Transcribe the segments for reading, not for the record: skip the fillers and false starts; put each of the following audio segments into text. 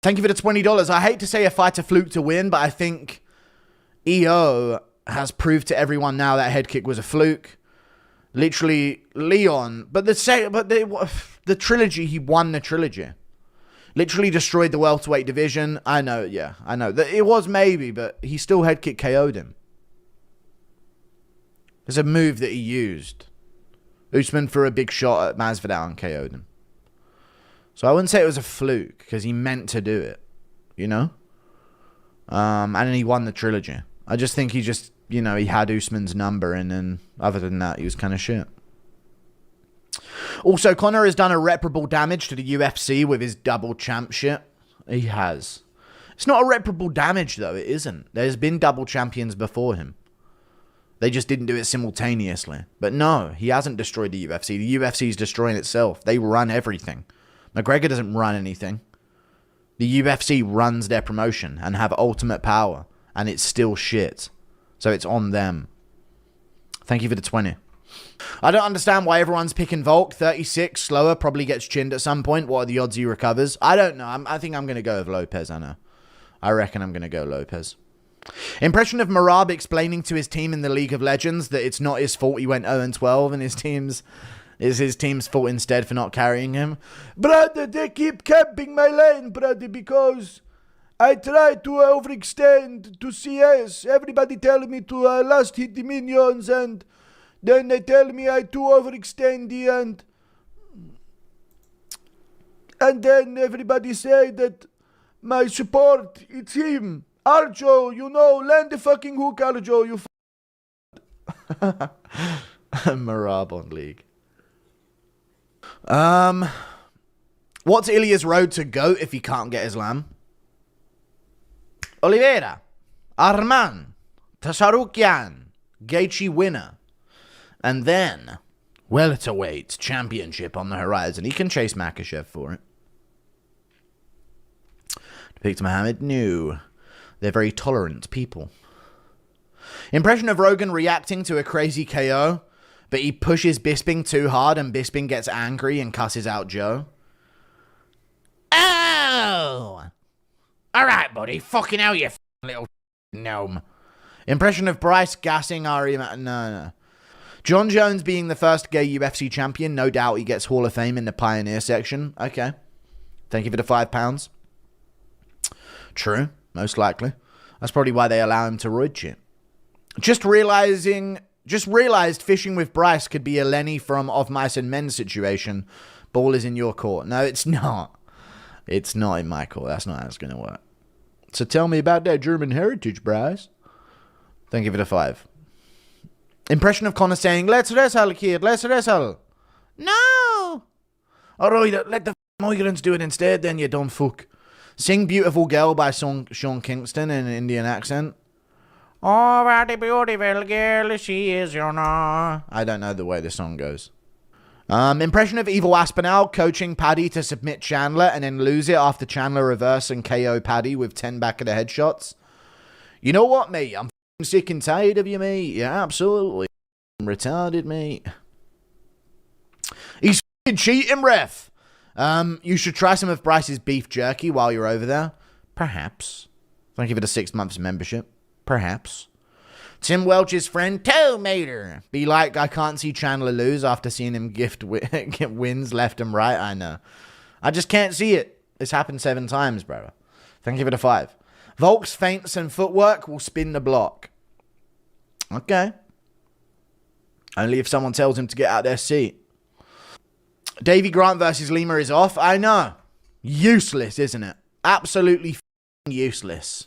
Thank you for the $20. I hate to say a fighter fluke to win, but I think EO has proved to everyone now that head kick was a fluke. Literally, Leon. But the trilogy, he won the trilogy. Literally destroyed the welterweight division. I know, yeah, I know. It was maybe, but he still head kick KO'd him. It's a move that he used. Usman threw a big shot at Masvidal and KO'd him. So I wouldn't say it was a fluke, because he meant to do it, you know? And then he won the trilogy. I just think he just, you know, he had Usman's number, and then other than that, he was kind of shit. Also, Conor has done irreparable damage to the UFC with his double champ shit. He has. It's not irreparable damage, though. It isn't. There's been double champions before him. They just didn't do it simultaneously. But no, he hasn't destroyed the UFC. The UFC is destroying itself. They run everything. McGregor doesn't run anything. The UFC runs their promotion and have ultimate power. And it's still shit. So it's on them. Thank you for the 20. I don't understand why everyone's picking Volk. 36, slower, probably gets chinned at some point. What are the odds he recovers? I don't know. I think I'm going to go with Lopez, I know. I reckon I'm going to go Lopez. Impression of Marab explaining to his team in the League of Legends that it's not his fault he went 0-12 and his team's fault instead for not carrying him. Brother, they keep camping my lane, brother, because I try to overextend to CS. Everybody telling me to last hit the minions, and then they tell me I too overextend the end. And then everybody say that my support, it's him. Arjo, you know, land the fucking hook, Arjo, you Marab on League. What's Ilya's road to GOAT if he can't get Islam? Oliveira, Arman, Tasharukian, Gaethje winner. And then, welterweight championship on the horizon. He can chase Makhachev for it. Depict Mohammed, no. They're very tolerant people. Impression of Rogan reacting to a crazy KO, but he pushes Bisping too hard and Bisping gets angry and cusses out Joe. Oh! Alright, buddy. Fucking hell, you little gnome. Impression of Bryce gassing Ari... No. Jonjones being the first gay UFC champion. No doubt he gets Hall of Fame in the Pioneer section. Okay. Thank you for the £5. True. Most likely. That's probably why they allow him to roid shit. Just realized fishing with Bryce could be a Lenny from Of Mice and Men situation. Ball is in your court. No, it's not. It's not in my court. That's not how it's going to work. So tell me about that German heritage, Bryce. Thank you for the 5. Impression of Conor saying, let's wrestle, kid. Let's wrestle. No. All right, let the migrants do it instead, then, you dumb fuck. Sing Beautiful Girl by Sean Kingston in an Indian accent. Oh, what a beautiful girl she is, you know. I don't know the way the song goes. Impression of Evil Aspinall coaching Paddy to submit Chandler and then lose it after Chandler reverse and KO Paddy with 10 back of the headshots. You know what, mate? I'm sick and tired of you, mate. Yeah, absolutely. Retarded, mate. He's cheating, ref. You should try some of Bryce's beef jerky while you're over there. Perhaps. Thank you for the 6 months membership. Perhaps. Tim Welch's friend, Tomater. Be like, I can't see Chandler lose after seeing him get wins left and right. I know. I just can't see it. It's happened 7 times, brother. Thank you for the 5. Volk's feints and footwork will spin the block. Okay. Only if someone tells him to get out their seat. Davy Grant versus Lima is off. I know. Useless, isn't it? Absolutely useless.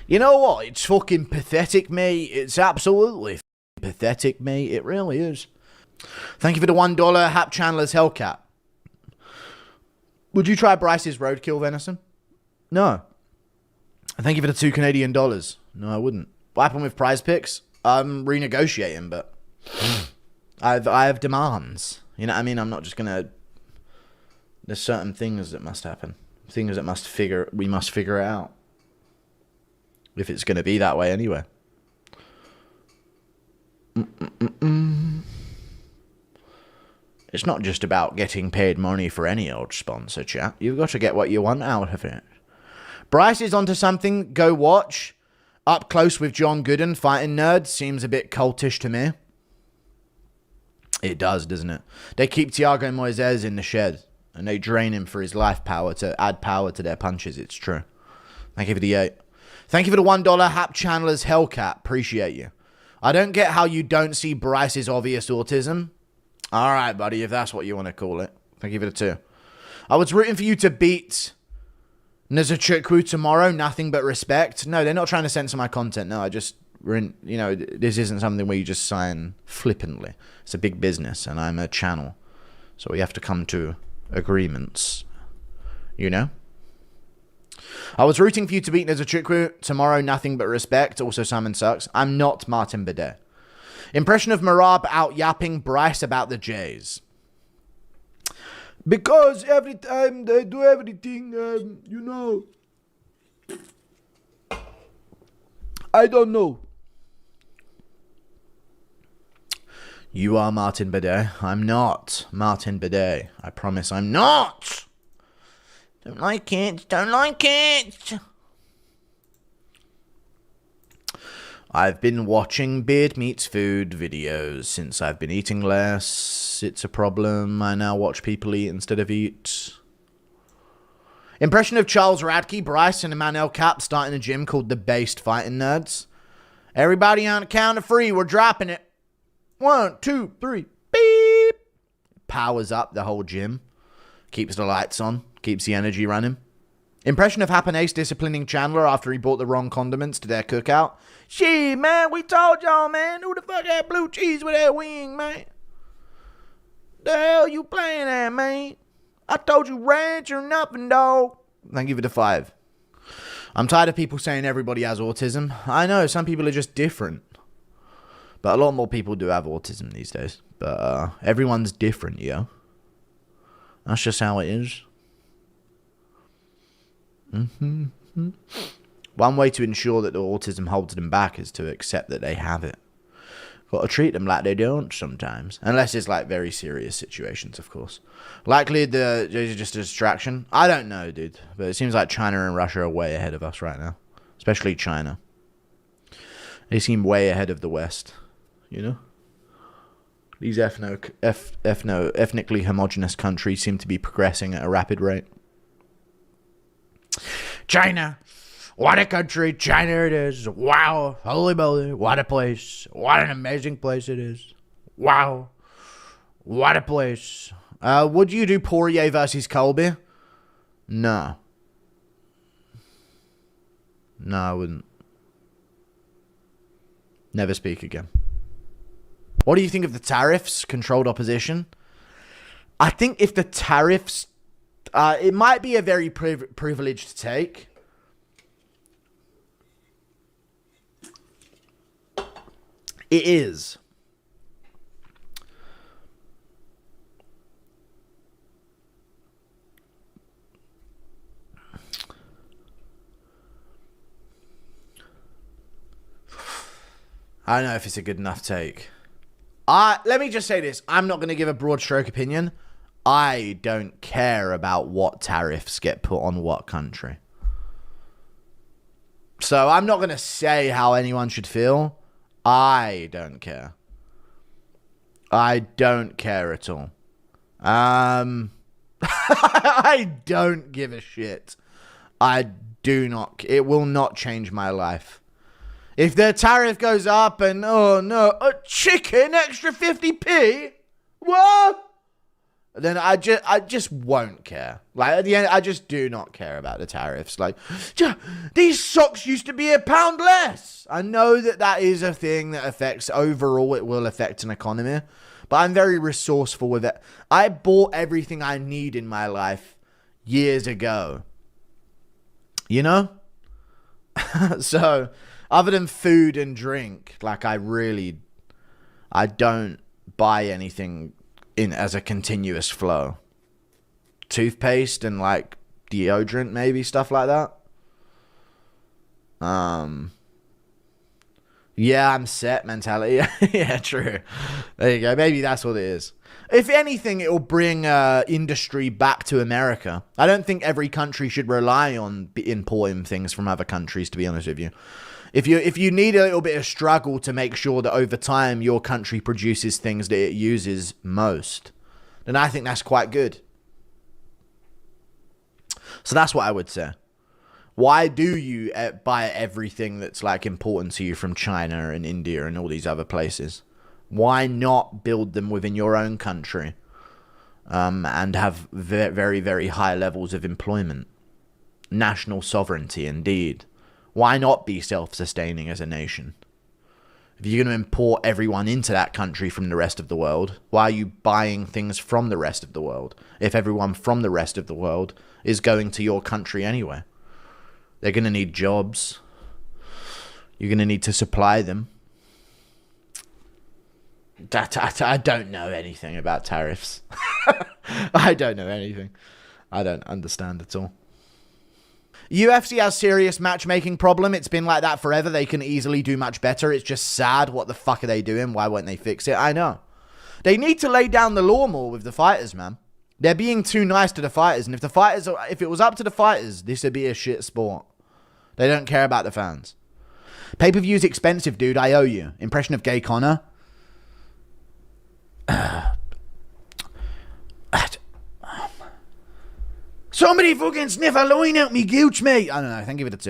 You know what? It's fucking pathetic, mate. It's absolutely pathetic, mate. It really is. Thank you for the $1 Hap Chandler's Hellcat. Would you try Bryce's roadkill venison? No. Thank you for the $2 Canadian. No, I wouldn't. What happened with Prize Picks? I'm renegotiating, but I have demands. You know what I mean? I'm not just gonna. There's certain things that must happen. Things that we must figure it out. If it's gonna be that way anyway. It's not just about getting paid money for any old sponsor, chat. You've got to get what you want out of it. Bryce is onto something. Go watch. Up Close with John Gooden, Fighting Nerds. Seems a bit cultish to me. It does, doesn't it? They keep Thiago Moises in the shed. And they drain him for his life power to add power to their punches. It's true. Thank you for the 8. Thank you for the $1 Hap Chandler's Hellcat. Appreciate you. I don't get how you don't see Bryce's obvious autism. All right, buddy, if that's what you want to call it. Thank you for the 2. I was rooting for you to beat Nzechukwu tomorrow. Nothing but respect. No, they're not trying to censor my content. No, this isn't something where you just sign flippantly. It's a big business, and I'm a channel. So we have to come to agreements. You know? I was rooting for you to beat Nzechukwu tomorrow. Nothing but respect. Also, Simon sucks. I'm not Martin Bidet. Impression of Marab out yapping Bryce about the Jays. Because every time they do everything, I don't know. You are Martin Bidet. I'm not Martin Bidet. I promise I'm not. Don't like it. Don't like it. I've been watching Beard Meets Food videos since I've been eating less. It's a problem. I now watch people eat instead of eat. Impression of Charles Radke, Bryce, and Emmanuel Cap starting a gym called The Based Fighting Nerds. Everybody on the count of 3. We're dropping it. 1, 2, 3. Beep. Powers up the whole gym. Keeps the lights on. Keeps the energy running. Impression of Happen Ace disciplining Chandler after he bought the wrong condiments to their cookout. Shit, man, we told y'all, man. Who the fuck had blue cheese with that wing, man? The hell you playing at, man? I told you ranch or nothing, dog. Thank you for the 5. I'm tired of people saying everybody has autism. I know, some people are just different. But a lot more people do have autism these days. But everyone's different, yo. That's just how it is. One way to ensure that the autism holds them back is to accept that they have it. Got to treat them like they don't sometimes. Unless it's like very serious situations, of course. Likely it's just a distraction. I don't know, dude. But it seems like China and Russia are way ahead of us right now. Especially China. They seem way ahead of the West. You know? These ethnically homogenous countries seem to be progressing at a rapid rate. China. What a country. China it is. Wow. Holy moly. What a place. What an amazing place it is. Wow. What a place. Would you do Poirier versus Colby? No. No, I wouldn't. Never speak again. What do you think of the tariffs? Controlled opposition? I think if the tariffs... it might be a very privileged take. It is. I don't know if it's a good enough take. Let me just say this. I'm not going to give a broad stroke opinion. I don't care about what tariffs get put on what country. So I'm not going to say how anyone should feel. I don't care. I don't care at all. I don't give a shit. I do not. It will not change my life. If the tariff goes up and, oh no, a chicken extra 50p? What? Then I just won't care. Like, at the end, I just do not care about the tariffs. Like, these socks used to be £1 less. I know that is a thing that affects, overall, it will affect an economy. But I'm very resourceful with it. I bought everything I need in my life years ago. You know? So, other than food and drink, like, I don't buy anything in as a continuous flow. Toothpaste and like deodorant, maybe, stuff like that. Yeah, I'm set mentality. Yeah, true. There you go. Maybe that's what it is. If anything, it will bring industry back to America. I don't think every country should rely on importing things from other countries, to be honest with you. If you need a little bit of struggle to make sure that over time your country produces things that it uses most, then I think that's quite good. So that's what I would say. Why do you buy everything that's like important to you from China and India and all these other places? Why not build them within your own country and have very, very high levels of employment? National sovereignty, indeed. Why not be self-sustaining as a nation? If you're going to import everyone into that country from the rest of the world, why are you buying things from the rest of the world if everyone from the rest of the world is going to your country anyway? They're going to need jobs. You're going to need to supply them. I don't know anything about tariffs. I don't know anything. I don't understand at all. UFC has serious matchmaking problem. It's been like that forever. They can easily do much better. It's just sad. What the fuck are they doing? Why won't they fix it? I know. They need to lay down the law more with the fighters, man. They're being too nice to the fighters. And if it was up to the fighters, this would be a shit sport. They don't care about the fans. Pay-per-view's expensive, dude. I owe you. Impression of Gay Connor. Somebody fucking sniff a line out me gooch, mate. I don't know. I think give it a 2.